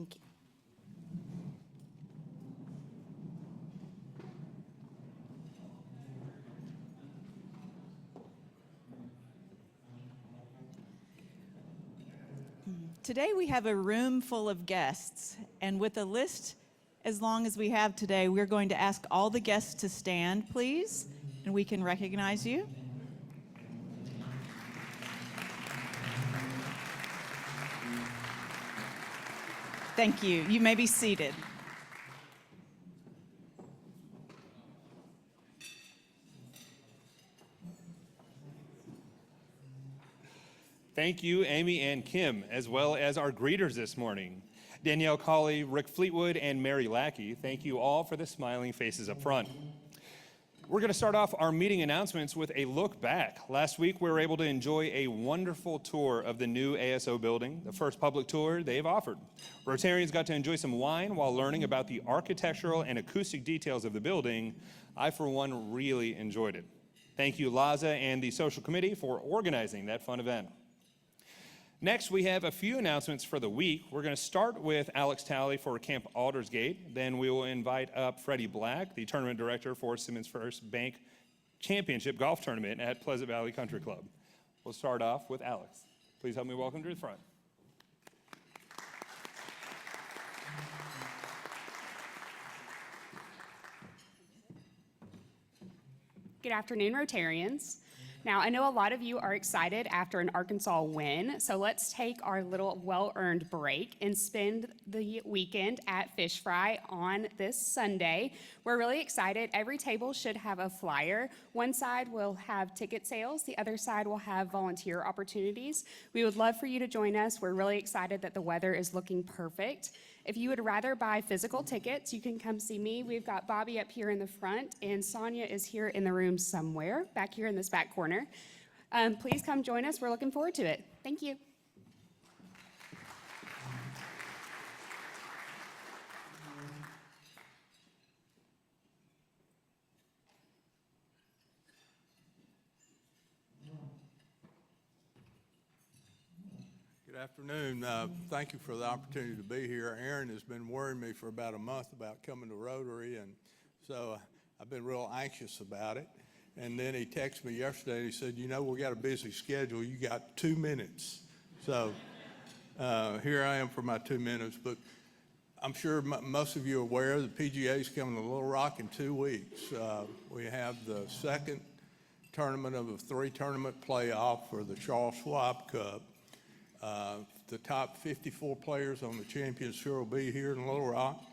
Thank you. Today we have a room full of guests, and with a list as long as we have today, we're going to ask all the guests to stand, please, and we can recognize you. Thank you. You may be seated. Thank you, Amy and Kim, as well as our greeters this morning. Danielle Colley, Rick Fleetwood, and Mary Lackey, thank you all for the smiling faces up front. We're going to start off our meeting announcements with a look back. Last week, we were able to enjoy a wonderful tour of the new ASO building, the first public tour they've offered. Rotarians got to enjoy some wine while learning about the architectural and acoustic details of the building. I, for one, really enjoyed it. Thank you, Laza and the social committee for organizing that fun event. Next, we have a few announcements for the week. We're going to start with Alex Talley for Camp Aldersgate. Then we will invite up Freddie Black, the tournament director for Simmons First Bank Championship Golf Tournament at Pleasant Valley Country Club. We'll start off with Alex. Please help me welcome to the front. Good afternoon, Rotarians. Now, I know a lot of you are excited after an Arkansas win, so let's take our little well-earned break and spend the weekend at Fish Fry on this Sunday. We're really excited. Every table should have a flyer. One side will have ticket sales. The other side will have volunteer opportunities. We would love for you to join us. We're really excited that the weather is looking perfect. If you would rather buy physical tickets, you can come see me. We've got Bobby up here in the front, and Sonia is here in the room somewhere, back here in this back corner. Please come join us. We're looking forward to it. Thank you. Good afternoon. Thank you for the opportunity to be here. Aaron has been worrying me for about a month about coming to Rotary, and so I've been real anxious about it. And then he texted me yesterday and he said, you know, we got a busy schedule. You got 2 minutes. So here I am for my 2 minutes. But I'm sure most of you are aware the PGA is coming to Little Rock in 2 weeks. We have the second tournament of a 3-tournament playoff for the Charles Schwab Cup. The top 54 players on the Champions Tour will be here in Little Rock,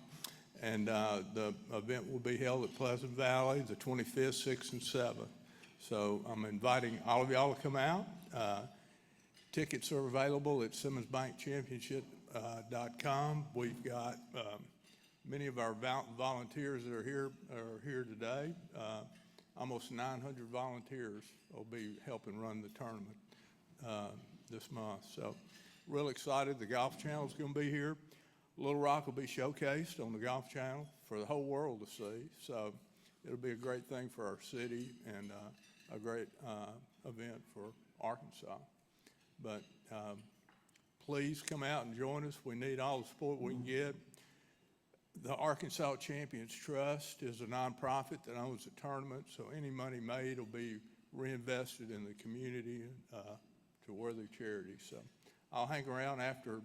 and the event will be held at Pleasant Valley the 25th, 6th, and 7th. So I'm inviting all of y'all to come out. Tickets are available at SimmonsBankChampionship.com. We've got many of our volunteers that are here today. Almost 900 volunteers will be helping run the tournament this month. So real excited. The Golf Channel is going to be here. Little Rock will be showcased on the Golf Channel for the whole world to see. So it'll be a great thing for our city and a great event for Arkansas. But please come out and join us. We need all the support we can get. The Arkansas Champions Trust is a nonprofit that owns the tournament, so any money made will be reinvested in the community to worthy charities. So I'll hang around after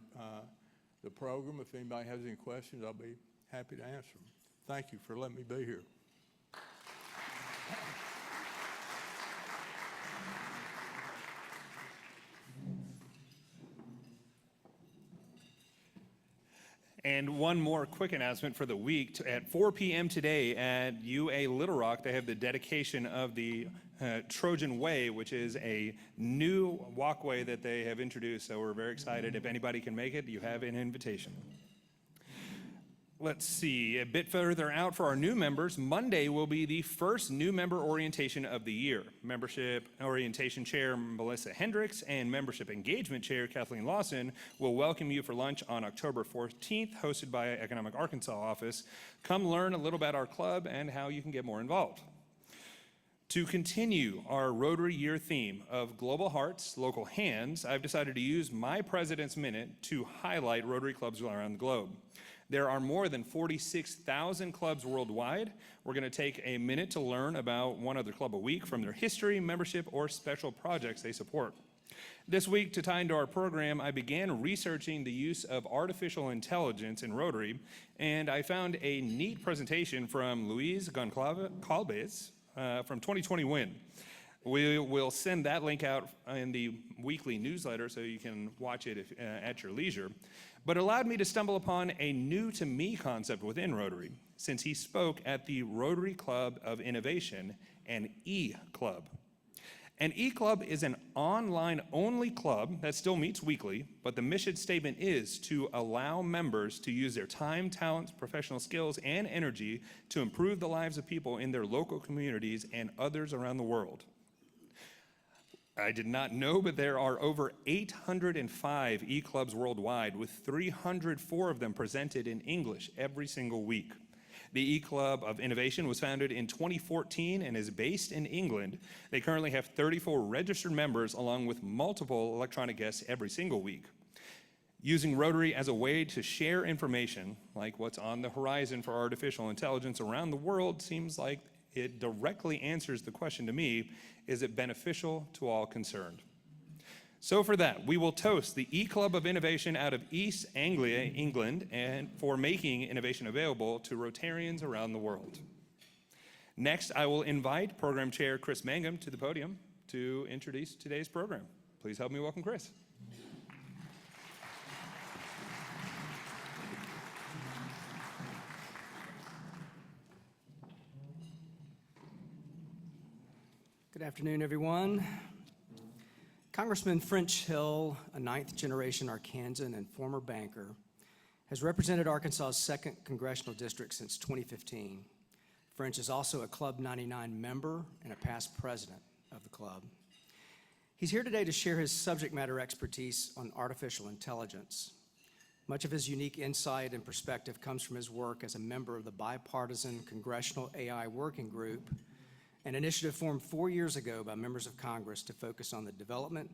the program. If anybody has any questions, I'll be happy to answer them. Thank you for letting me be here. And one more quick announcement for the week. At 4 p.m. today at UA Little Rock, they have the dedication of the Trojan Way, which is a new walkway that they have introduced. So we're very excited. If anybody can make it, you have an invitation. Let's see, a bit further out for our new members, Monday will be the first new member orientation of the year. Membership Orientation Chair Melissa Hendricks and Membership Engagement Chair Kathleen Lawson will welcome you for lunch on October 14th, hosted by Economic Arkansas office. Come learn a little about our club and how you can get more involved. To continue our Rotary Year theme of global hearts, local hands, I've decided to use my President's Minute to highlight Rotary clubs around the globe. There are more than 46,000 clubs worldwide. We're going to take a minute to learn about one other club a week from their history, membership, or special projects they support. This week, to tie into our program, I began researching the use of artificial intelligence in Rotary, and I found a neat presentation from Luis Goncalves from 2020 WIN. We will send that link out in the weekly newsletter so you can watch it at your leisure. But it allowed me to stumble upon a new-to-me concept within Rotary, since he spoke at the Rotary Club of Innovation, an E-Club. An E-Club is an online-only club that still meets weekly, but the mission statement is to allow members to use their time, talents, professional skills, and energy to improve the lives of people in their local communities and others around the world. I did not know, but there are over 805 E-Clubs worldwide, with 304 of them presented in English every single week. The E-Club of Innovation was founded in 2014 and is based in England. They currently have 34 registered members, along with multiple electronic guests every single week. Using Rotary as a way to share information, like what's on the horizon for artificial intelligence around the world, seems like it directly answers the question to me, is it beneficial to all concerned? So for that, we will toast the E-Club of Innovation out of East Anglia, England, and for making innovation available to Rotarians around the world. Next, I will invite Program Chair Chris Mangum to the podium to introduce today's program. Please help me welcome Chris. Good afternoon, everyone. Congressman French Hill, a ninth-generation Arkansan and former banker, has represented Arkansas's 2nd Congressional District since 2015. French is also a Club 99 member and a past president of the club. He's here today to share his subject matter expertise on artificial intelligence. Much of his unique insight and perspective comes from his work as a member of the bipartisan Congressional AI Working Group, an initiative formed 4 years ago by members of Congress to focus on the development,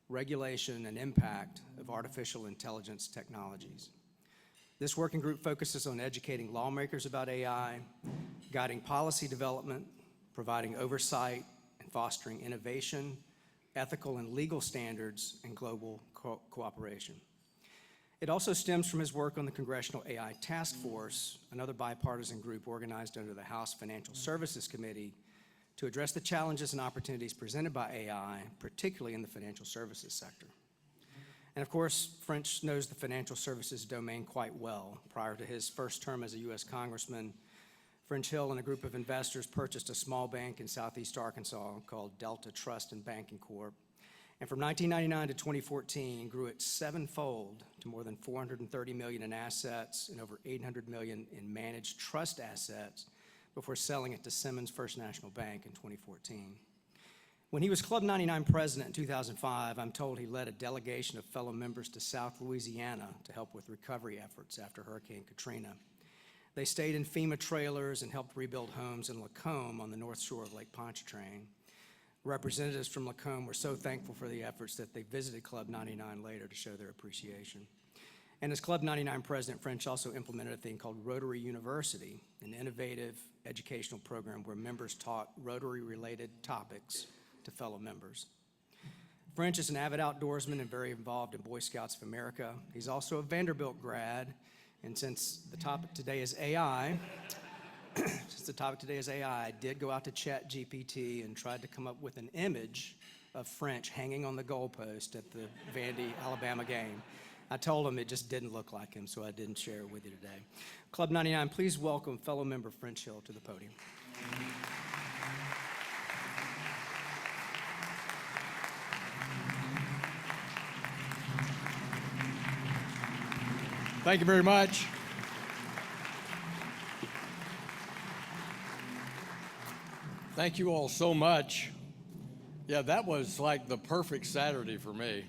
regulation, and impact of artificial intelligence technologies. This working group focuses on educating lawmakers about AI, guiding policy development, providing oversight, and fostering innovation, ethical and legal standards, and global cooperation. It also stems from his work on the Congressional AI Task Force, another bipartisan group organized under the House Financial Services Committee, to address the challenges and opportunities presented by AI, particularly in the financial services sector. And of course, French knows the financial services domain quite well. Prior to his first term as a U.S. Congressman, French Hill and a group of investors purchased a small bank in Southeast Arkansas called Delta Trust and Banking Corp. And from 1999 to 2014, grew it sevenfold to more than $430 million in assets and over $800 million in managed trust assets, before selling it to Simmons First National Bank in 2014. When he was Club 99 president in 2005, I'm told he led a delegation of fellow members to South Louisiana to help with recovery efforts after Hurricane Katrina. They stayed in FEMA trailers and helped rebuild homes in Lacombe on the north shore of Lake Pontchartrain. Representatives from Lacombe were so thankful for the efforts that they visited Club 99 later to show their appreciation. And as Club 99 president, French also implemented a thing called Rotary University, an innovative educational program where members taught Rotary-related topics to fellow members. French is an avid outdoorsman and very involved in Boy Scouts of America. He's also a Vanderbilt grad, and since the topic today is AI, I did go out to ChatGPT and tried to come up with an image of French hanging on the goalpost at the Vandy, Alabama game. I told him it just didn't look like him, so I didn't share it with you today. Club 99, please welcome fellow member French Hill to the podium. Thank you very much. Thank you all so much. Yeah, that was like the perfect Saturday for me.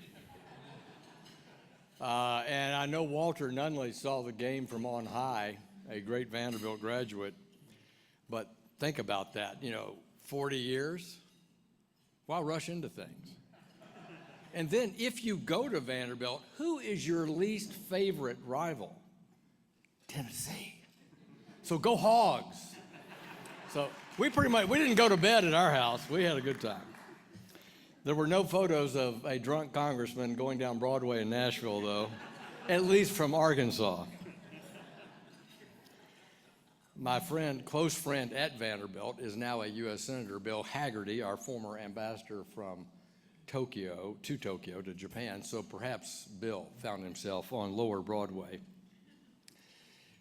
And I know Walter Nunley saw the game from on high, a great Vanderbilt graduate. But think about that, 40 years. Why rush into things? And then if you go to Vanderbilt, who is your least favorite rival? Tennessee. So go Hogs. So we didn't go to bed at our house. We had a good time. There were no photos of a drunk congressman going down Broadway in Nashville, though, at least from Arkansas. My close friend at Vanderbilt is now a U.S. Senator, Bill Haggerty, our former ambassador from Tokyo, to Japan. So perhaps Bill found himself on Lower Broadway.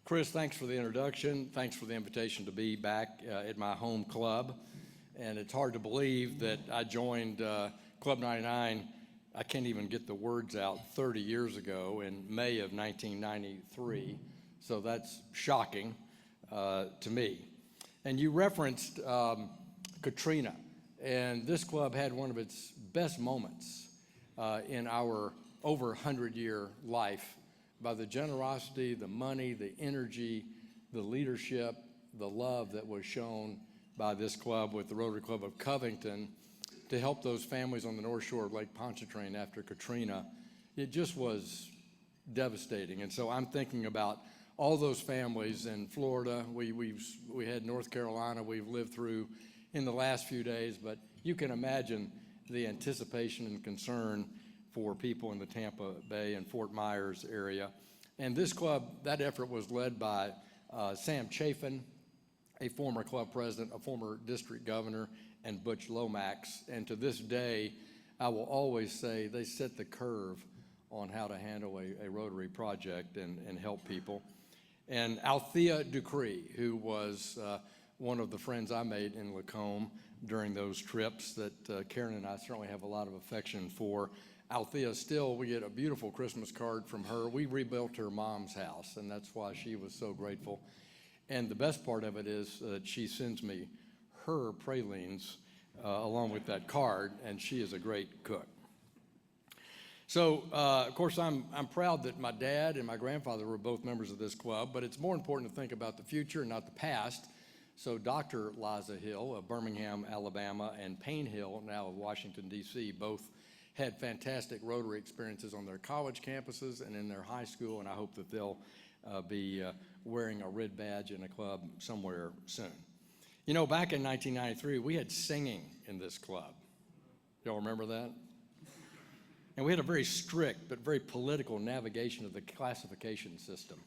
Chris, thanks for the introduction. Thanks for the invitation to be back at my home club. And it's hard to believe that I joined Club 99, I can't even get the words out, 30 years ago in May of 1993. So that's shocking to me. And you referenced Katrina. And this club had one of its best moments in our over 100-year life by the generosity, the money, the energy, the leadership, the love that was shown by this club with the Rotary Club of Covington to help those families on the North Shore of Lake Pontchartrain after Katrina. It just was devastating. And so I'm thinking about all those families in Florida. We had North Carolina we've lived through in the last few days, but you can imagine the anticipation and concern for people in the Tampa Bay and Fort Myers area. And this club, that effort was led by Sam Chafin, a former club president, a former district governor, and Butch Lomax. And to this day, I will always say they set the curve on how to handle a Rotary project and help people. And Althea Ducree, who was one of the friends I made in Lacombe during those trips that Karen and I certainly have a lot of affection for. Althea still, we get a beautiful Christmas card from her. We rebuilt her mom's house, and that's why she was so grateful. And the best part of it is that she sends me her pralines along with that card, and she is a great cook. So, of course, I'm proud that my dad and my grandfather were both members of this club, but it's more important to think about the future, not the past. So Dr. Liza Hill of Birmingham, Alabama, and Payne Hill, now of Washington, D.C., both had fantastic Rotary experiences on their college campuses and in their high school, and I hope that they'll be wearing a red badge in a club somewhere soon. You know, back in 1993, we had singing in this club. Y'all remember that? And we had a very strict but very political navigation of the classification system.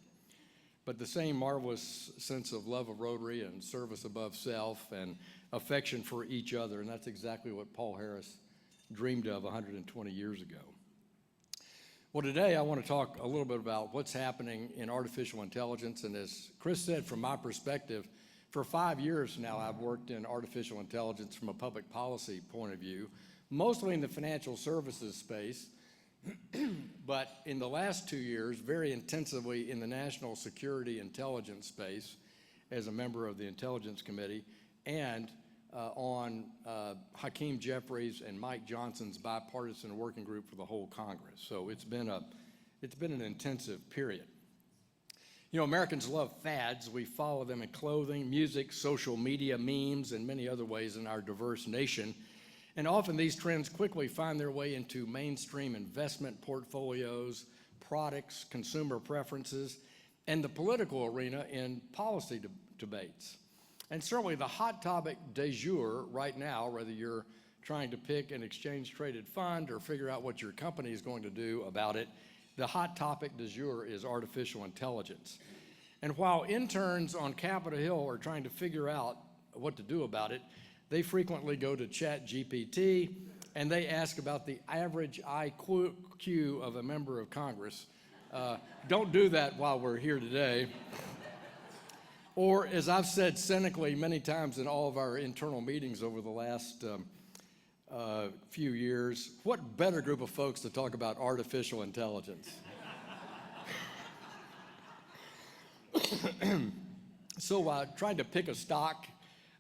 But the same marvelous sense of love of Rotary and service above self and affection for each other, and that's exactly what Paul Harris dreamed of 120 years ago. Well, today I want to talk a little bit about what's happening in artificial intelligence, and as Chris said, from my perspective, for 5 years now I've worked in artificial intelligence from a public policy point of view, mostly in the financial services space, but in the last 2 years, very intensively in the national security intelligence space as a member of the Intelligence Committee, and on Hakeem Jeffries and Mike Johnson's bipartisan working group for the whole Congress. So it's been an intensive period. You know, Americans love fads. We follow them in clothing, music, social media, memes, and many other ways in our diverse nation. And often these trends quickly find their way into mainstream investment portfolios, products, consumer preferences, and the political arena in policy debates. And certainly the hot topic du jour right now, whether you're trying to pick an exchange-traded fund or figure out what your company is going to do about it, the hot topic du jour is artificial intelligence. And while interns on Capitol Hill are trying to figure out what to do about it, they frequently go to ChatGPT and they ask about the average IQ of a member of Congress. Don't do that while we're here today. Or, as I've said cynically many times in all of our internal meetings over the last few years, what better group of folks to talk about artificial intelligence? So trying to pick a stock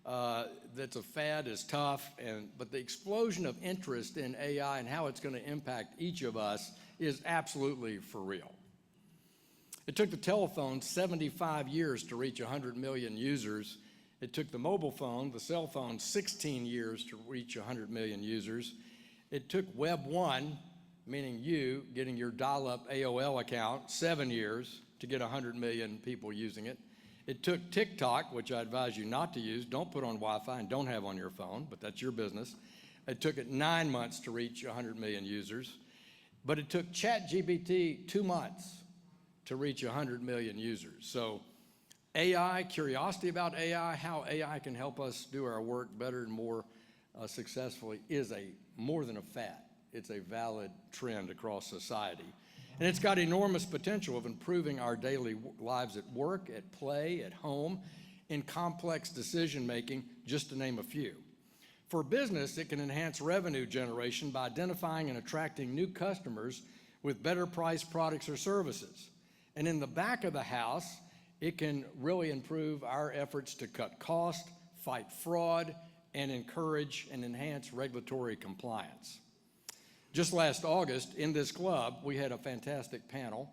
that's a fad is tough, but the explosion of interest in AI and how it's going to impact each of us is absolutely for real. It took the telephone 75 years to reach 100 million users. It took the mobile phone, the cell phone, 16 years to reach 100 million users. It took Web 1, meaning you getting your dial-up AOL account, 7 years to get 100 million people using it. It took TikTok, which I advise you not to use, don't put on Wi-Fi and don't have on your phone, but that's your business. It took it 9 months to reach 100 million users. But it took ChatGPT 2 months to reach 100 million users. So AI, curiosity about AI, how AI can help us do our work better and more successfully is more than a fad. It's a valid trend across society. And it's got enormous potential of improving our daily lives at work, at play, at home, in complex decision-making, just to name a few. For business, it can enhance revenue generation by identifying and attracting new customers with better priced products or services. And in the back of the house, it can really improve our efforts to cut costs, fight fraud, and encourage and enhance regulatory compliance. Just last August, in this club, we had a fantastic panel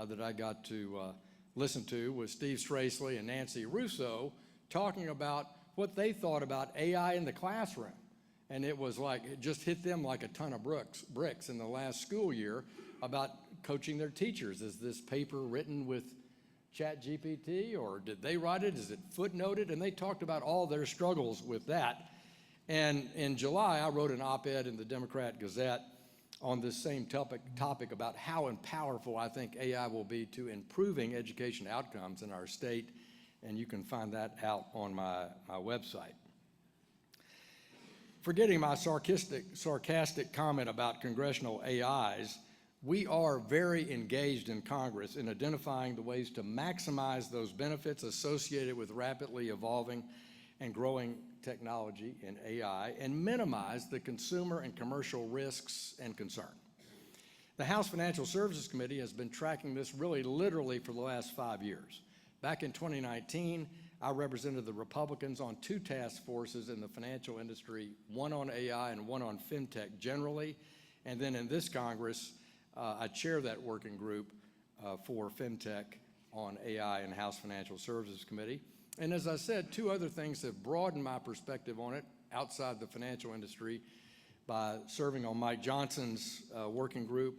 that I got to listen to with Steve Stracely and Nancy Russo talking about what they thought about AI in the classroom. And it was like, it just hit them like a ton of bricks in the last school year about coaching their teachers. Is this paper written with ChatGPT, or did they write it? Is it footnoted? And they talked about all their struggles with that. And in July, I wrote an op-ed in the Democrat Gazette on this same topic about how powerful I think AI will be to improving education outcomes in our state, and you can find that out on my website. Forgetting my sarcastic comment about congressional AIs, we are very engaged in Congress in identifying the ways to maximize those benefits associated with rapidly evolving and growing technology in AI and minimize the consumer and commercial risks and concern. The House Financial Services Committee has been tracking this really literally for the last 5 years. Back in 2019, I represented the Republicans on 2 task forces in the financial industry, one on AI and one on fintech generally. And then in this Congress, I chair that working group for fintech on AI in the House Financial Services Committee. And as I said, 2 other things have broadened my perspective on it outside the financial industry by serving on Mike Johnson's working group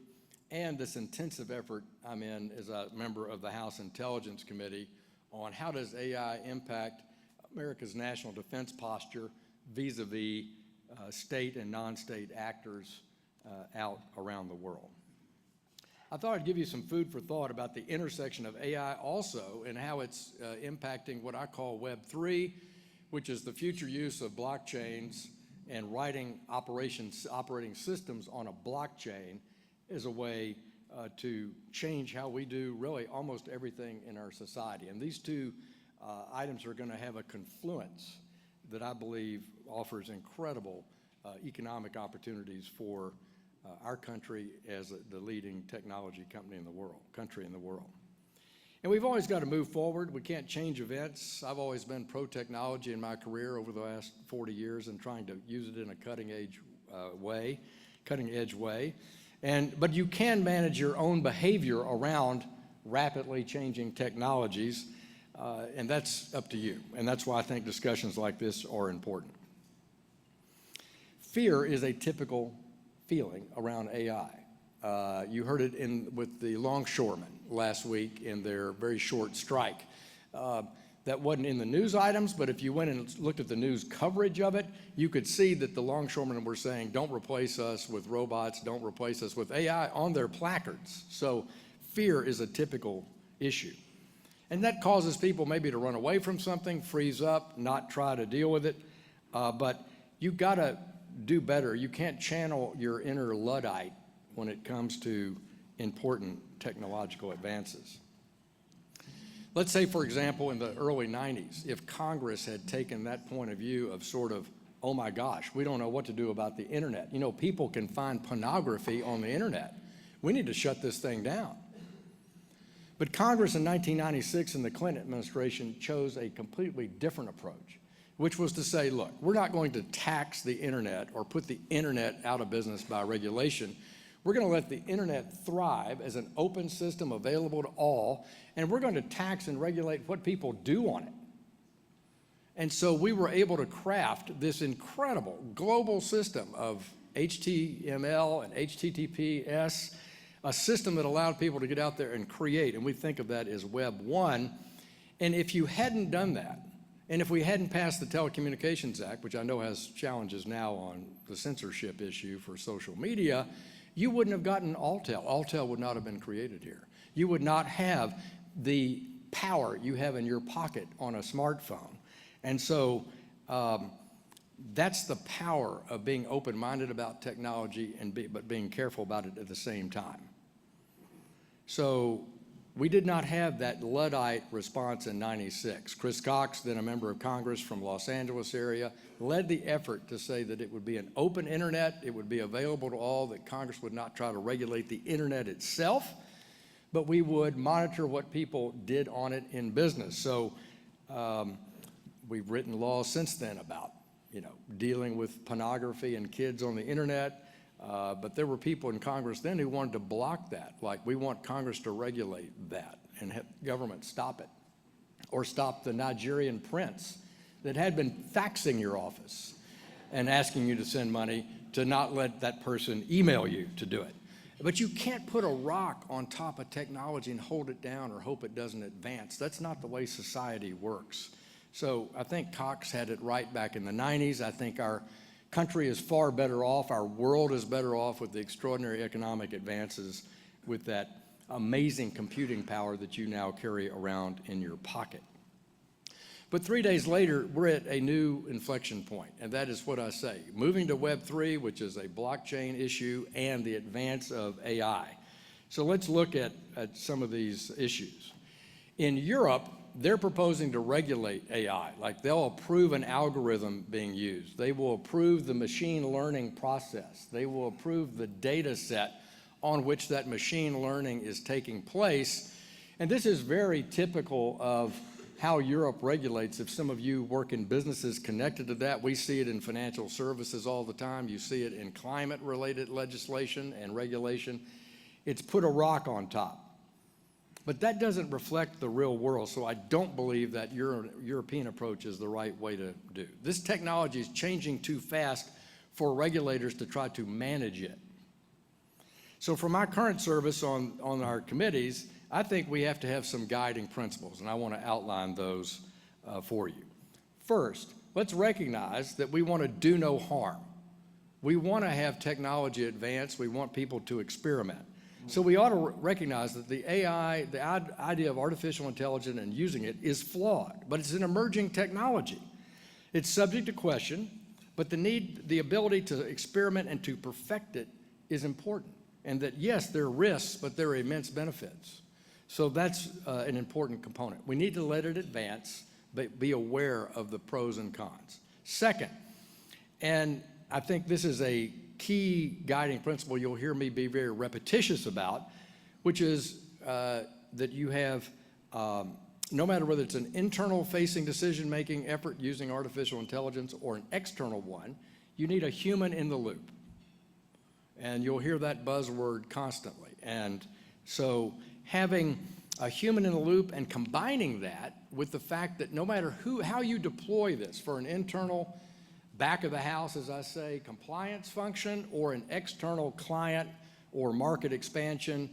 and this intensive effort I'm in as a member of the House Intelligence Committee on how does AI impact America's national defense posture vis-a-vis state and non-state actors out around the world. I thought I'd give you some food for thought about the intersection of AI also and how it's impacting what I call Web 3, which is the future use of blockchains and writing operating systems on a blockchain as a way to change how we do really almost everything in our society. And these 2 items are going to have a confluence that I believe offers incredible economic opportunities for our country as the leading technology country in the world. And we've always got to move forward. We can't change events. I've always been pro-technology in my career over the last 40 years and trying to use it in a cutting-edge way. But you can manage your own behavior around rapidly changing technologies, and that's up to you. And that's why I think discussions like this are important. Fear is a typical feeling around AI. You heard it with the longshoremen last week in their very short strike. That wasn't in the news items, but if you went and looked at the news coverage of it, you could see that the longshoremen were saying, don't replace us with robots, don't replace us with AI on their placards. So fear is a typical issue. And that causes people maybe to run away from something, freeze up, not try to deal with it. But you've got to do better. You can't channel your inner Luddite when it comes to important technological advances. Let's say, for example, in the early 90s, if Congress had taken that point of view of sort of, oh my gosh, we don't know what to do about the internet. You know, people can find pornography on the internet. We need to shut this thing down. But Congress in 1996 and the Clinton administration chose a completely different approach, which was to say, look, we're not going to tax the internet or put the internet out of business by regulation. We're going to let the internet thrive as an open system available to all, and we're going to tax and regulate what people do on it. And so we were able to craft this incredible global system of HTML and HTTPS, a system that allowed people to get out there and create, and we think of that as Web 1. And if you hadn't done that, and if we hadn't passed the Telecommunications Act, which I know has challenges now on the censorship issue for social media, you wouldn't have gotten Altel. Altel would not have been created here. You would not have the power you have in your pocket on a smartphone. And so that's the power of being open-minded about technology but being careful about it at the same time. So we did not have that Luddite response in '96. Chris Cox, then a member of Congress from Los Angeles area, led the effort to say that it would be an open internet, it would be available to all, that Congress would not try to regulate the internet itself, but we would monitor what people did on it in business. So we've written laws since then about, dealing with pornography and kids on the internet. But there were people in Congress then who wanted to block that. Like, we want Congress to regulate that and have government stop it. Or stop the Nigerian prince that had been faxing your office and asking you to send money, to not let that person email you to do it. But you can't put a rock on top of technology and hold it down or hope it doesn't advance. That's not the way society works. So I think Cox had it right back in the 90s. I think our country is far better off, our world is better off with the extraordinary economic advances, with that amazing computing power that you now carry around in your pocket. But 3 days later, we're at a new inflection point, and that is what I say, moving to Web 3, which is a blockchain issue, and the advance of AI. So let's look at some of these issues. In Europe, they're proposing to regulate AI. Like, they'll approve an algorithm being used. They will approve the machine learning process. They will approve the data set on which that machine learning is taking place. And this is very typical of how Europe regulates. If some of you work in businesses connected to that, we see it in financial services all the time. You see it in climate-related legislation and regulation. It's put a rock on top. But that doesn't reflect the real world, so I don't believe that European approach is the right way to do. This technology is changing too fast for regulators to try to manage it. So for my current service on our committees, I think we have to have some guiding principles, and I want to outline those for you. First, let's recognize that we want to do no harm. We want to have technology advance. We want people to experiment. So we ought to recognize that the AI, the idea of artificial intelligence and using it, is flawed, but it's an emerging technology. It's subject to question, but the ability to experiment and to perfect it is important. And that, yes, there are risks, but there are immense benefits. So that's an important component. We need to let it advance, but be aware of the pros and cons. Second, and I think this is a key guiding principle you'll hear me be very repetitious about, which is that you have, no matter whether it's an internal-facing decision-making effort using artificial intelligence or an external one, you need a human in the loop. And you'll hear that buzzword constantly. And so having a human in the loop and combining that with the fact that no matter how you deploy this for an internal back of the house, as I say, compliance function, or an external client or market expansion,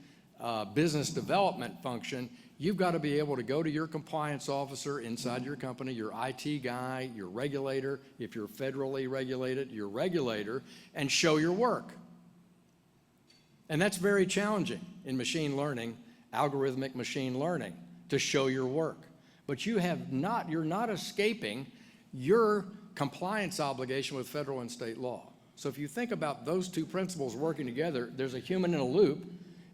business development function, you've got to be able to go to your compliance officer inside your company, your IT guy, your regulator, if you're federally regulated, your regulator, and show your work. And that's very challenging in machine learning, algorithmic machine learning, to show your work. But you're not escaping your compliance obligation with federal and state law. So if you think about those two principles working together, there's a human in a loop,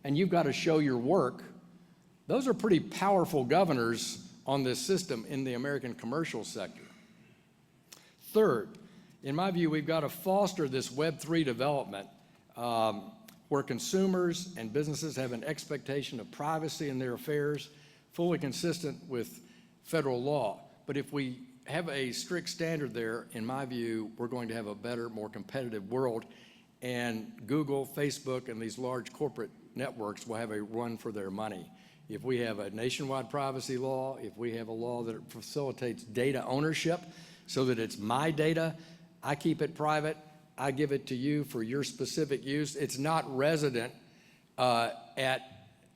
and you've got to show your work. Those are pretty powerful governors on this system in the American commercial sector. Third, in my view, we've got to foster this Web 3 development where consumers and businesses have an expectation of privacy in their affairs, fully consistent with federal law. But if we have a strict standard there, in my view, we're going to have a better, more competitive world, and Google, Facebook, and these large corporate networks will have a run for their money. if we have a nationwide privacy law, if we have a law that facilitates data ownership so that it's my data, I keep it private, I give it to you for your specific use. It's not resident at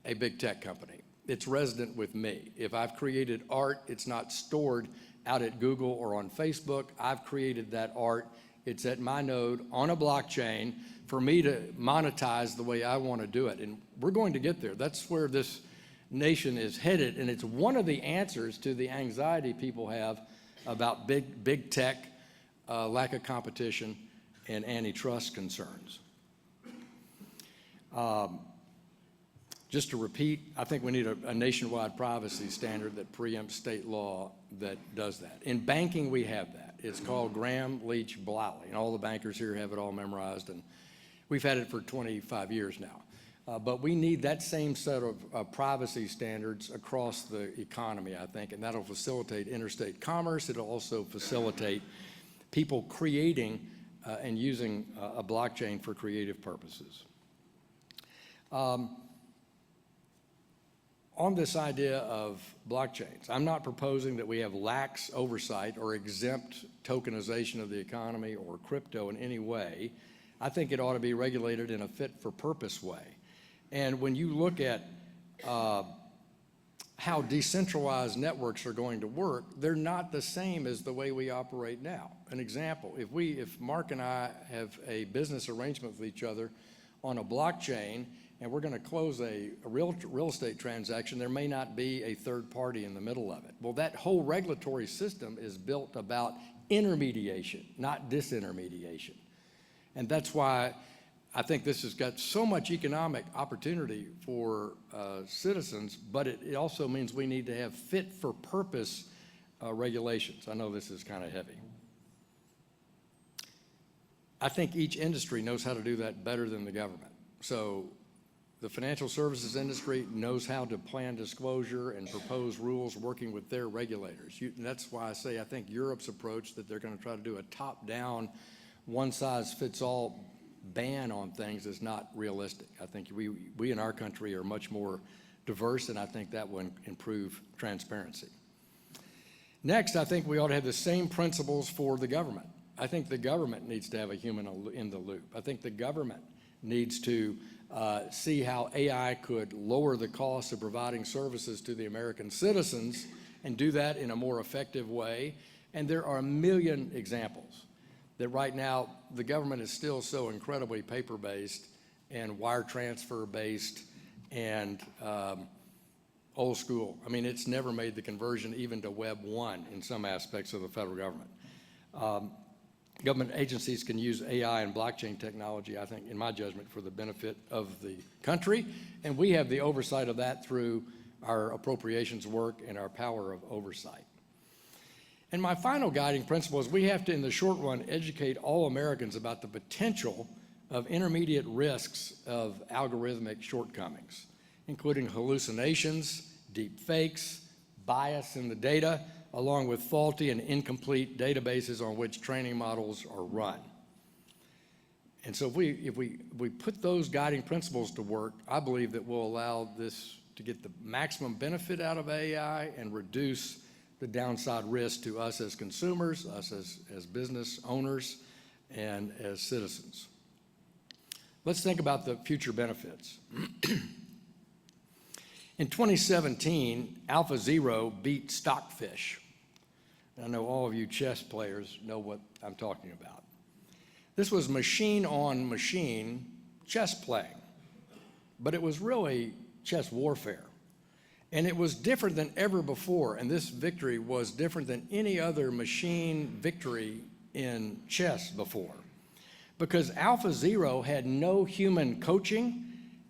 a big tech company. It's resident with me. If I've created art, it's not stored out at Google or on Facebook. I've created that art. It's at my node on a blockchain for me to monetize the way I want to do it. And we're going to get there. That's where this nation is headed. And it's one of the answers to the anxiety people have about big tech, lack of competition, and antitrust concerns. Just to repeat, I think we need a nationwide privacy standard that preempts state law that does that. In banking, we have that. It's called Graham-Leach-Bliley, and all the bankers here have it all memorized, and we've had it for 25 years now. But we need that same set of privacy standards across the economy, I think, and that'll facilitate interstate commerce. It'll also facilitate people creating and using a blockchain for creative purposes. On this idea of blockchains, I'm not proposing that we have lax oversight or exempt tokenization of the economy or crypto in any way. I think it ought to be regulated in a fit-for-purpose way. And when you look at how decentralized networks are going to work, they're not the same as the way we operate now. An example, if Mark and I have a business arrangement with each other on a blockchain, and we're going to close a real estate transaction, there may not be a third party in the middle of it. Well, that whole regulatory system is built about intermediation, not disintermediation. And that's why I think this has got so much economic opportunity for citizens, but it also means we need to have fit-for-purpose regulations. I know this is kind of heavy. I think each industry knows how to do that better than the government. So the financial services industry knows how to plan disclosure and propose rules working with their regulators. And that's why I say I think Europe's approach that they're going to try to do a top-down, one-size-fits-all ban on things is not realistic. I think we in our country are much more diverse, and I think that will improve transparency. Next, I think we ought to have the same principles for the government. I think the government needs to have a human in the loop. I think the government needs to see how AI could lower the cost of providing services to the American citizens and do that in a more effective way. And there are a million examples that right now the government is still so incredibly paper-based and wire transfer-based and old school. I mean, it's never made the conversion even to Web 1 in some aspects of the federal government. Government agencies can use AI and blockchain technology, I think, in my judgment, for the benefit of the country. And we have the oversight of that through our appropriations work and our power of oversight. And my final guiding principle is we have to, in the short run, educate all Americans about the potential of intermediate risks of algorithmic shortcomings, including hallucinations, deep fakes, bias in the data, along with faulty and incomplete databases on which training models are run. And so if we put those guiding principles to work, I believe that we'll allow this to get the maximum benefit out of AI and reduce the downside risk to us as consumers, us as business owners, and as citizens. Let's think about the future benefits. In 2017, AlphaZero beat Stockfish. I know all of you chess players know what I'm talking about. This was machine-on-machine chess playing, but it was really chess warfare. And it was different than ever before, and this victory was different than any other machine victory in chess before, because AlphaZero had no human coaching,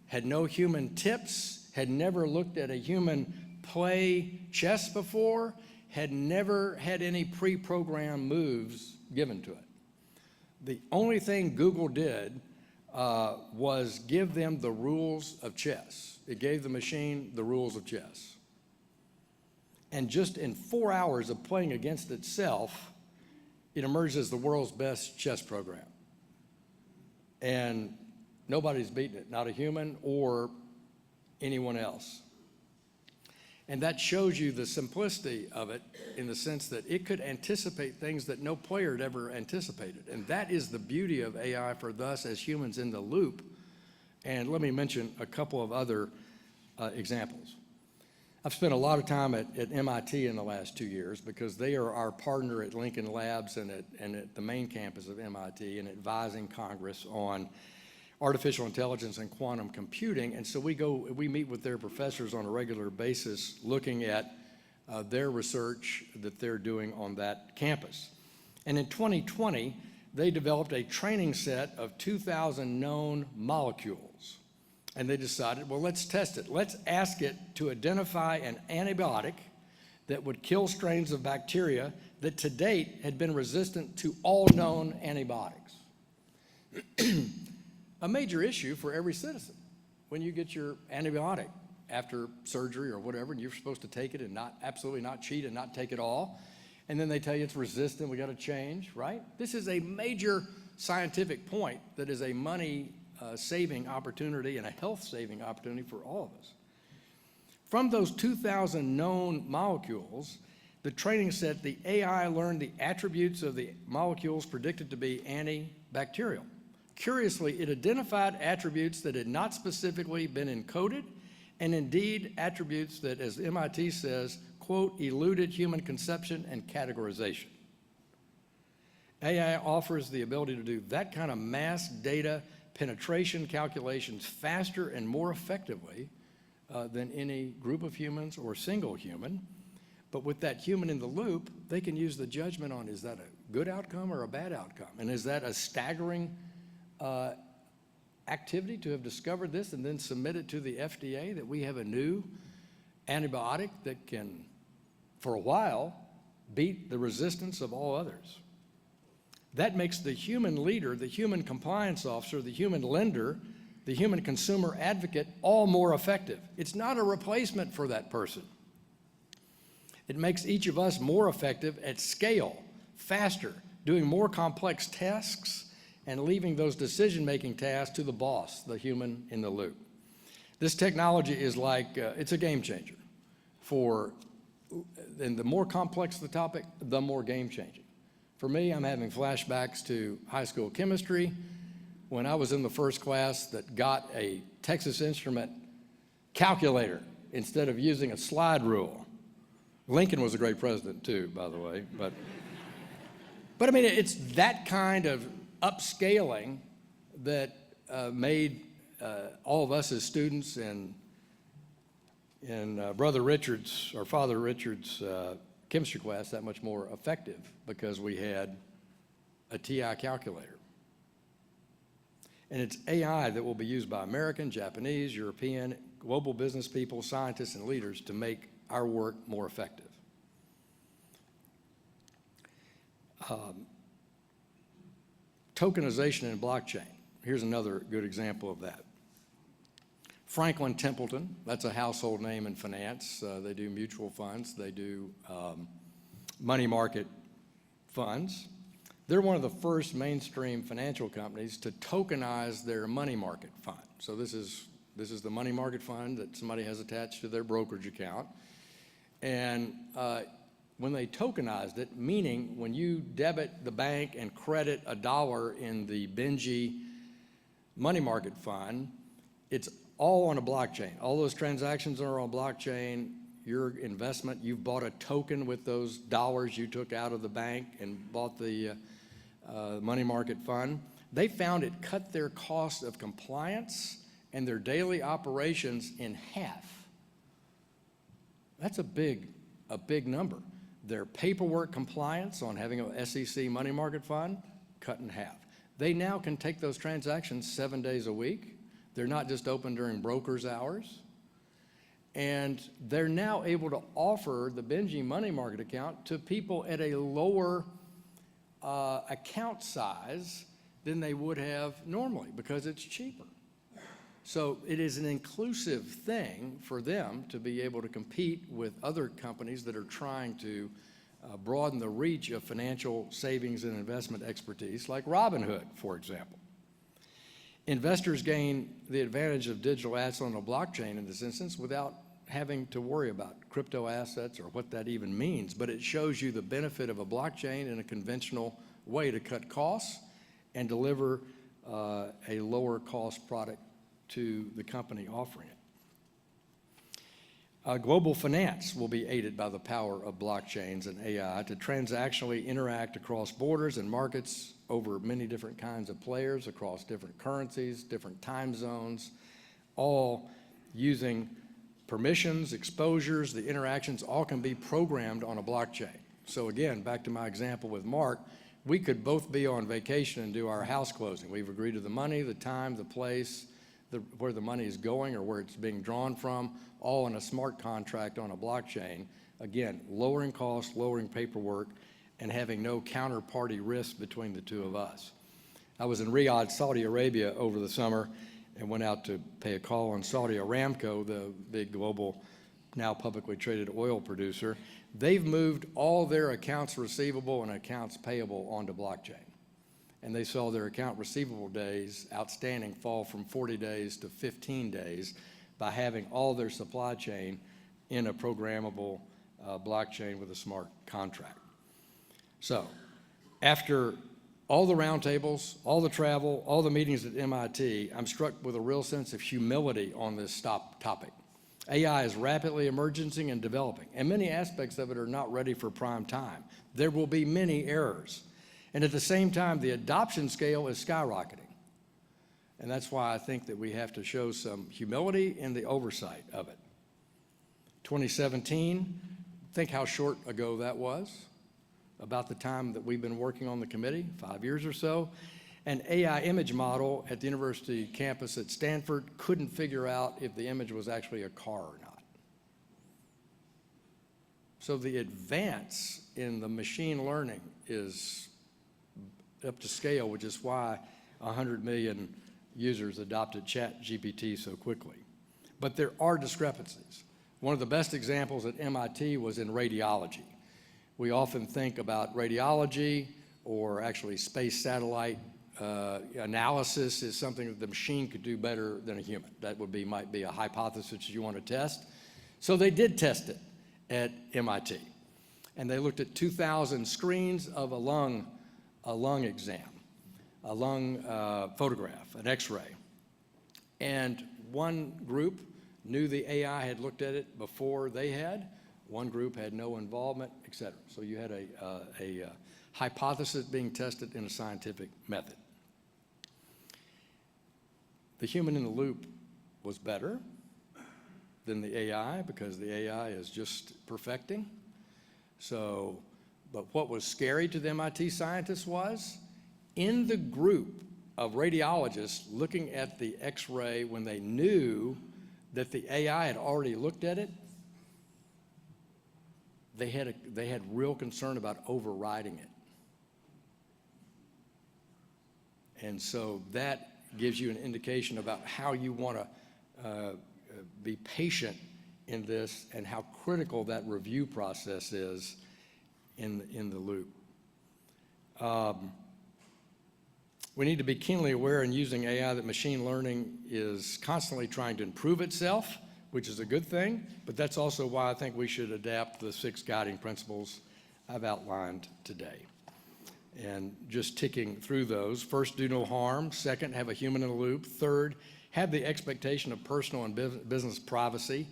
had no human tips, had never looked at a human play chess before, had never had any pre-programmed moves given to it. The only thing Google did was give them the rules of chess. It gave the machine the rules of chess. And just in 4 hours of playing against itself, it emerged as the world's best chess program. And nobody's beaten it, not a human or anyone else. And that shows you the simplicity of it in the sense that it could anticipate things that no player had ever anticipated. And that is the beauty of AI for us as humans in the loop. And let me mention a couple of other examples. I've spent a lot of time at MIT in the last 2 years because they are our partner at Lincoln Labs and at the main campus of MIT and advising Congress on artificial intelligence and quantum computing. And so we meet with their professors on a regular basis looking at their research that they're doing on that campus. And in 2020, they developed a training set of 2,000 known molecules. And they decided, well, let's test it. Let's ask it to identify an antibiotic that would kill strains of bacteria that to date had been resistant to all known antibiotics. A major issue for every citizen. When you get your antibiotic after surgery or whatever, and you're supposed to take it and absolutely not cheat and not take it all, and then they tell you it's resistant, we got to change, right? This is a major scientific point that is a money saving opportunity and a health saving opportunity for all of us. From those 2,000 known molecules, the training set, the AI learned the attributes of the molecules predicted to be antibacterial. Curiously, it identified attributes that had not specifically been encoded, and indeed attributes that, as MIT says, quote, eluded human conception and categorization. AI offers the ability to do that kind of mass data penetration calculations faster and more effectively than any group of humans or single human. But with that human in the loop, they can use the judgment on, is that a good outcome or a bad outcome? And is that a staggering activity to have discovered this and then submit it to the FDA that we have a new antibiotic that can, for a while, beat the resistance of all others? That makes the human leader, the human compliance officer, the human lender, the human consumer advocate all more effective. It's not a replacement for that person. It makes each of us more effective at scale, faster, doing more complex tasks, and leaving those decision-making tasks to the boss, the human in the loop. This technology is like, it's a game changer. And the more complex the topic, the more game-changing. For me, I'm having flashbacks to high school chemistry when I was in the first class that got a Texas Instrument calculator instead of using a slide rule. Lincoln was a great president too, by the way, but I mean, it's that kind of upscaling that made all of us as students in Brother Richard's or Father Richard's chemistry class that much more effective because we had a TI calculator. And it's AI that will be used by American, Japanese, European, global business people, scientists, and leaders to make our work more effective. Tokenization and blockchain. Here's another good example of that. Franklin Templeton, that's a household name in finance. They do mutual funds. They do money market funds. They're one of the first mainstream financial companies to tokenize their money market fund. So this is the money market fund that somebody has attached to their brokerage account. And when they tokenized it, meaning when you debit the bank and credit $1 in the Benji money market fund, it's all on a blockchain. All those transactions are on blockchain. Your investment, you've bought a token with those dollars you took out of the bank and bought the money market fund. They found it cut their cost of compliance and their daily operations in half. That's a big number. Their paperwork compliance on having an SEC money market fund, cut in half. They now can take those transactions 7 days a week. They're not just open during brokers' hours. And they're now able to offer the Benji money market account to people at a lower account size than they would have normally because it's cheaper. So it is an inclusive thing for them to be able to compete with other companies that are trying to broaden the reach of financial savings and investment expertise, like Robinhood, for example. Investors gain the advantage of digital assets on a blockchain in this instance without having to worry about crypto assets or what that even means, but it shows you the benefit of a blockchain in a conventional way to cut costs and deliver a lower cost product to the company offering it. Global finance will be aided by the power of blockchains and AI to transactionally interact across borders and markets over many different kinds of players, across different currencies, different time zones, all using permissions, exposures, the interactions, all can be programmed on a blockchain. So again, back to my example with Mark, we could both be on vacation and do our house closing. We've agreed to the money, the time, the place, where the money is going or where it's being drawn from, all in a smart contract on a blockchain. Again, lowering costs, lowering paperwork, and having no counterparty risk between the two of us. I was in Riyadh, Saudi Arabia over the summer and went out to pay a call on Saudi Aramco, the big global, now publicly traded oil producer. They've moved all their accounts receivable and accounts payable onto blockchain. And they saw their account receivable days outstanding fall from 40 days to 15 days by having all their supply chain in a programmable blockchain with a smart contract. So after all the roundtables, all the travel, all the meetings at MIT, I'm struck with a real sense of humility on this topic. AI is rapidly emerging and developing, and many aspects of it are not ready for prime time. There will be many errors. And at the same time, the adoption scale is skyrocketing. And that's why I think that we have to show some humility in the oversight of it. 2017, think how short ago that was, about the time that we've been working on the committee, 5 years or so. An AI image model at the university campus at Stanford couldn't figure out if the image was actually a car or not. So the advance in the machine learning is up to scale, which is why 100 million users adopted ChatGPT so quickly. But there are discrepancies. One of the best examples at MIT was in radiology. We often think about radiology or actually space satellite analysis is something that the machine could do better than a human. That might be a hypothesis you want to test. So they did test it at MIT. And they looked at 2,000 screens of a lung exam, a lung photograph, an X-ray. And one group knew the AI had looked at it before they had. One group had no involvement, et cetera. So you had a hypothesis being tested in a scientific method. The human in the loop was better than the AI because the AI is just perfecting. So, but what was scary to the MIT scientists was, in the group of radiologists looking at the X-ray when they knew that the AI had already looked at it, they had real concern about overriding it. And so that gives you an indication about how you want to be patient in this and how critical that review process is in the loop. We need to be keenly aware in using AI that machine learning is constantly trying to improve itself, which is a good thing, but that's also why I think we should adapt the 6 guiding principles I've outlined today. And just ticking through those: first, do no harm; second, have a human in the loop; third, have the expectation of personal and business privacy;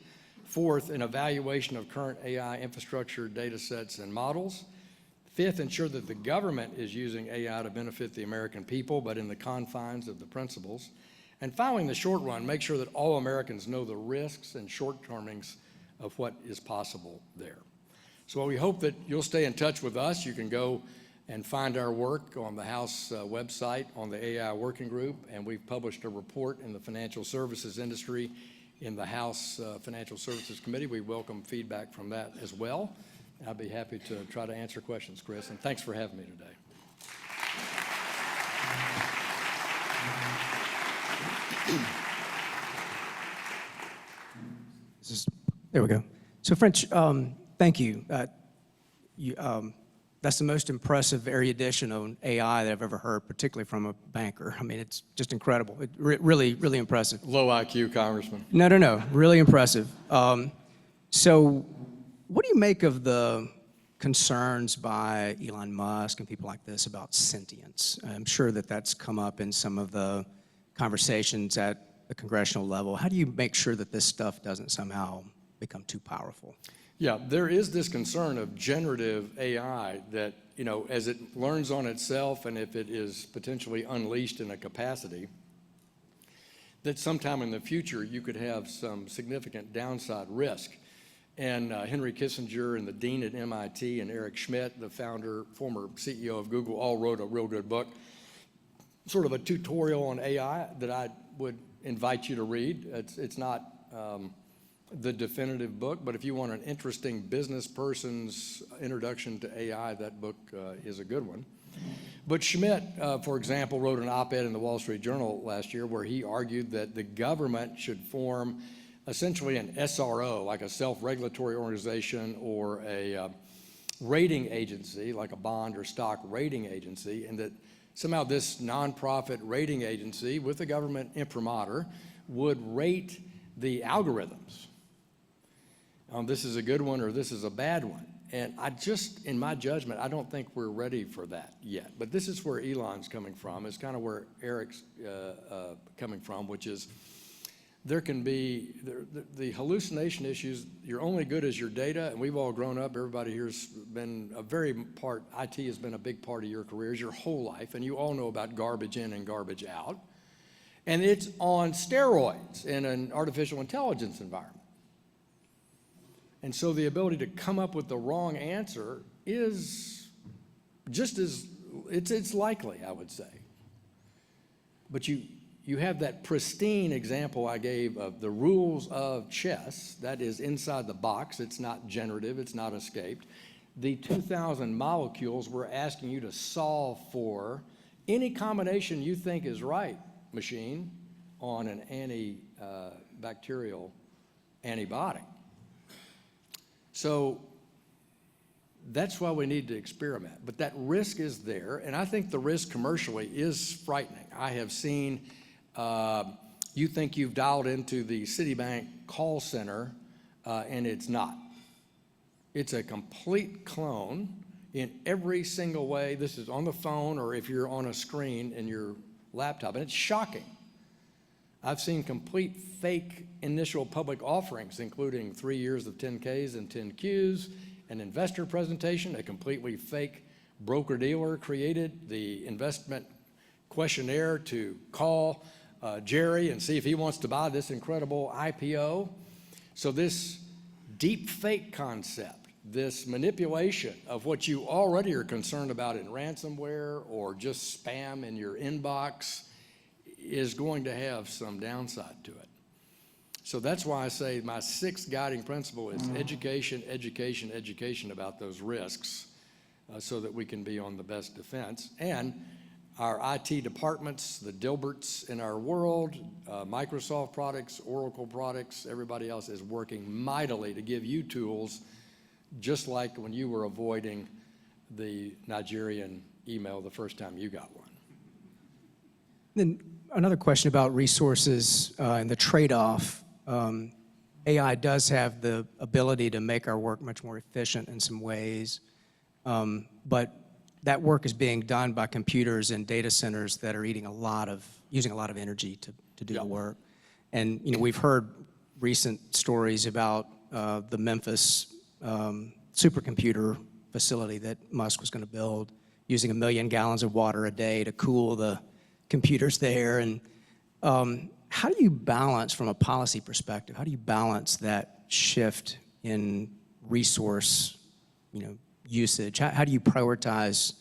fourth, an evaluation of current AI infrastructure, data sets, and models; fifth, ensure that the government is using AI to benefit the American people, but in the confines of the principles; and finally, in the short run, make sure that all Americans know the risks and shortcomings of what is possible there. So we hope that you'll stay in touch with us. You can go and find our work on the House website on the AI Working Group, and we've published a report in the financial services industry in the House Financial Services Committee. We welcome feedback from that as well. I'd be happy to try to answer questions, Chris, and thanks for having me today. There we go. So French, thank you. That's the most impressive erudition on AI that I've ever heard, particularly from a banker. I mean, it's just incredible. Really, really impressive. Low IQ, Congressman. No, really impressive. So what do you make of the concerns by Elon Musk and people like this about sentience? I'm sure that that's come up in some of the conversations at the congressional level. How do you make sure that this stuff doesn't somehow become too powerful? Yeah, there is this concern of generative AI that, as it learns on itself and if it is potentially unleashed in a capacity, that sometime in the future you could have some significant downside risk. And Henry Kissinger and the dean at MIT and Eric Schmidt, the founder, former CEO of Google, all wrote a real good book, sort of a tutorial on AI that I would invite you to read. It's not the definitive book, but if you want an interesting business person's introduction to AI, that book is a good one. But Schmidt, for example, wrote an op-ed in the Wall Street Journal last year where he argued that the government should form essentially an SRO, like a self-regulatory organization, or a rating agency, like a bond or stock rating agency, and that somehow this nonprofit rating agency with the government imprimatur would rate the algorithms. This is a good one or this is a bad one. And in my judgment, I don't think we're ready for that yet. But this is where Elon's coming from. It's kind of where Eric's coming from, which is there can be the hallucination issues. You're only good as your data, and we've all grown up. Everybody here's been IT has been a big part of your careers your whole life, and you all know about garbage in and garbage out. And it's on steroids in an artificial intelligence environment. And so the ability to come up with the wrong answer is just as, it's likely, I would say. But you have that pristine example I gave of the rules of chess. That is inside the box. It's not generative. It's not escaped. The 2,000 molecules we're asking you to solve for any combination you think is right, machine, on an antibacterial antibiotic. So that's why we need to experiment. But that risk is there, and I think the risk commercially is frightening. I have seen, you think you've dialed into the Citibank call center, and it's not. It's a complete clone in every single way. This is on the phone or if you're on a screen in your laptop, and it's shocking. I've seen complete fake initial public offerings, including 3 years of 10Ks and 10Qs, an investor presentation, a completely fake broker-dealer created the investment questionnaire to call Jerry and see if he wants to buy this incredible IPO. So this deep fake concept, this manipulation of what you already are concerned about in ransomware or just spam in your inbox is going to have some downside to it. So that's why I say my sixth guiding principle is education, education, education about those risks so that we can be on the best defense. And our IT departments, the Dilberts in our world, Microsoft products, Oracle products, everybody else is working mightily to give you tools, just like when you were avoiding the Nigerian email the first time you got one. Then another question about resources and the trade-off. AI does have the ability to make our work much more efficient in some ways, but that work is being done by computers and data centers that are using a lot of energy to do the work. And we've heard recent stories about the Memphis supercomputer facility that Musk was going to build, using 1 million gallons of water a day to cool the computers there. And how do you balance, from a policy perspective, how do you balance that shift in resource usage? How do you prioritize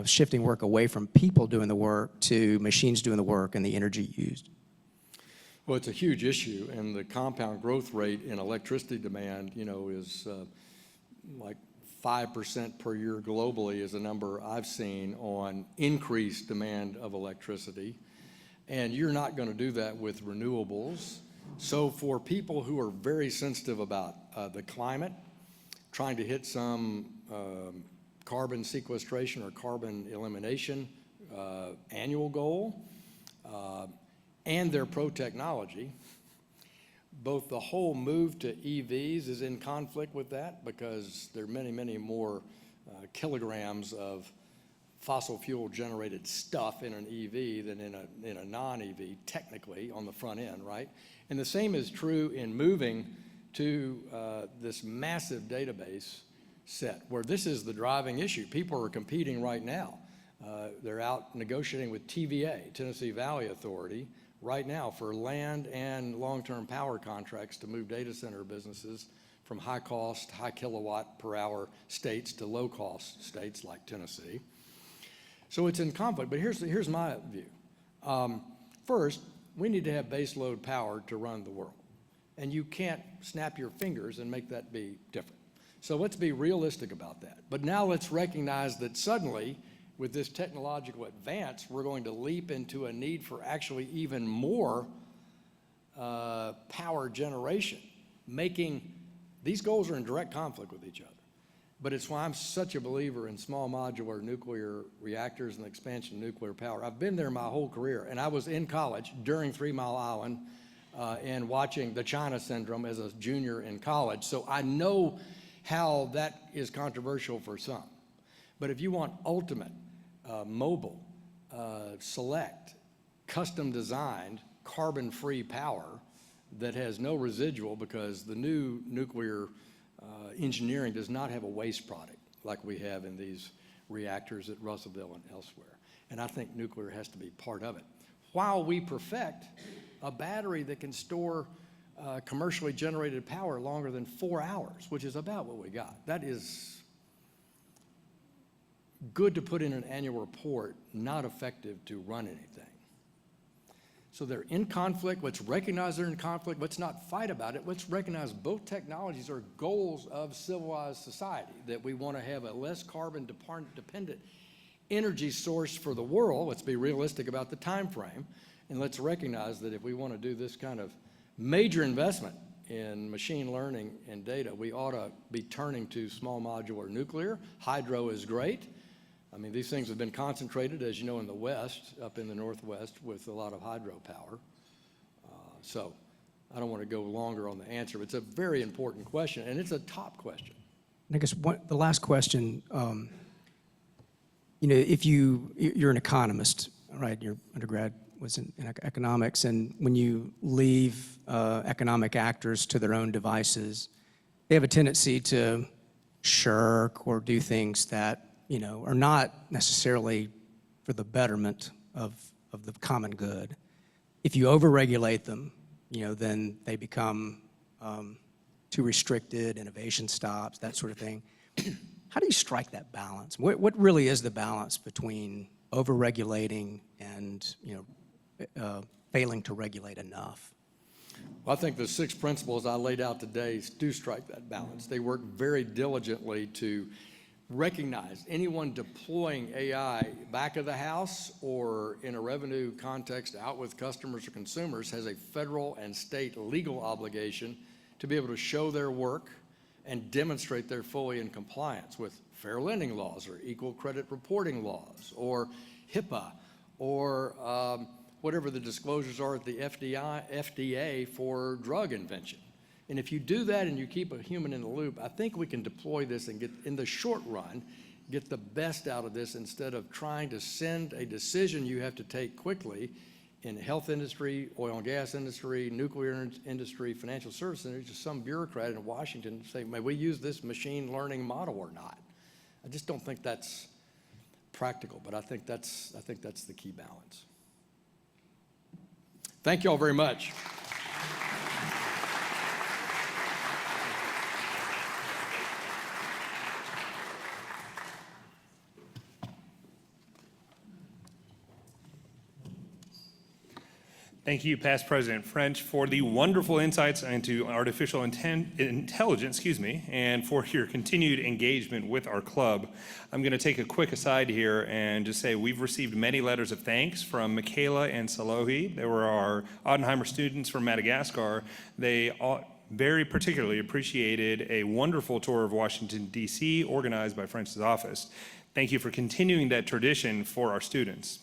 shifting work away from people doing the work to machines doing the work and the energy used? Well, it's a huge issue, and the compound growth rate in electricity demand, is like 5% per year globally is a number I've seen on increased demand of electricity. And you're not going to do that with renewables. So for people who are very sensitive about the climate, trying to hit some carbon sequestration or carbon elimination annual goal, and they're pro-technology, both the whole move to EVs is in conflict with that because there are many, many more kilograms of fossil fuel generated stuff in an EV than in a non-EV, technically, on the front end, right? And the same is true in moving to this massive database set, where this is the driving issue. People are competing right now. They're out negotiating with TVA, Tennessee Valley Authority, right now for land and long-term power contracts to move data center businesses from high-cost, high kilowatt per hour states to low-cost states like Tennessee. So it's in conflict, but here's my view. First, we need to have baseload power to run the world. And you can't snap your fingers and make that be different. So let's be realistic about that. But now let's recognize that suddenly, with this technological advance, we're going to leap into a need for actually even more power generation, making these goals are in direct conflict with each other. But it's why I'm such a believer in small modular nuclear reactors and the expansion of nuclear power. I've been there my whole career, and I was in college during 3 Mile Island and watching the China syndrome as a junior in college. So I know how that is controversial for some. But if you want ultimate, mobile, select, custom designed, carbon-free power that has no residual, because the new nuclear engineering does not have a waste product like we have in these reactors at Russellville and elsewhere. And I think nuclear has to be part of it. While we perfect a battery that can store commercially generated power longer than 4 hours, which is about what we got. That is good to put in an annual report, not effective to run anything. So they're in conflict. Let's recognize they're in conflict. Let's not fight about it. Let's recognize both technologies are goals of civilized society, that we want to have a less carbon-dependent energy source for the world. Let's be realistic about the time frame. And let's recognize that if we want to do this kind of major investment in machine learning and data, we ought to be turning to small modular nuclear. Hydro is great. I mean, these things have been concentrated, as you know, in the West, up in the Northwest, with a lot of hydropower. So I don't want to go longer on the answer, but it's a very important question, and it's a top question. I guess the last question, if you're an economist, right? Your undergrad was in economics, and when you leave economic actors to their own devices, they have a tendency to shirk or do things that are not necessarily for the betterment of the common good. If you overregulate them, then they become too restricted, innovation stops, that sort of thing. How do you strike that balance? What really is the balance between overregulating and failing to regulate enough? Well, I think the 6 principles I laid out today do strike that balance. They work very diligently to recognize anyone deploying AI back of the house or in a revenue context out with customers or consumers has a federal and state legal obligation to be able to show their work and demonstrate they're fully in compliance with fair lending laws or equal credit reporting laws or HIPAA or whatever the disclosures are at the FDA for drug invention. And if you do that and you keep a human in the loop, I think we can deploy this and get, in the short run, get the best out of this instead of trying to send a decision you have to take quickly in the health industry, oil and gas industry, nuclear industry, financial services industry, to some bureaucrat in Washington to say, may we use this machine learning model or not? I just don't think that's practical, but I think that's the key balance. Thank you all very much. Thank you, Past President French, for the wonderful insights into artificial intelligence, and for your continued engagement with our club. I'm going to take a quick aside here and just say we've received many letters of thanks from Michaela and Salohi. They were our Oppenheimer students from Madagascar. They very particularly appreciated a wonderful tour of Washington, D.C., organized by French's office. Thank you for continuing that tradition for our students.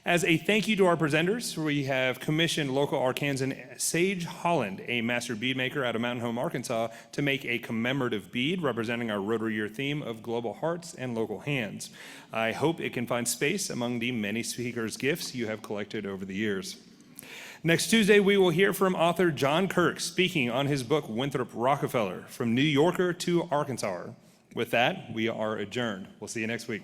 As a thank you to our presenters, we have commissioned local Arkansan Sage Holland, a master bead maker out of Mountain Home, Arkansas, to make a commemorative bead representing our Rotary Year theme of global hearts and local hands. I hope it can find space among the many speakers' gifts you have collected over the years. Next Tuesday, we will hear from author John Kirk speaking on his book, Winthrop Rockefeller, From New Yorker to Arkansas. With that, we are adjourned. We'll see you next week.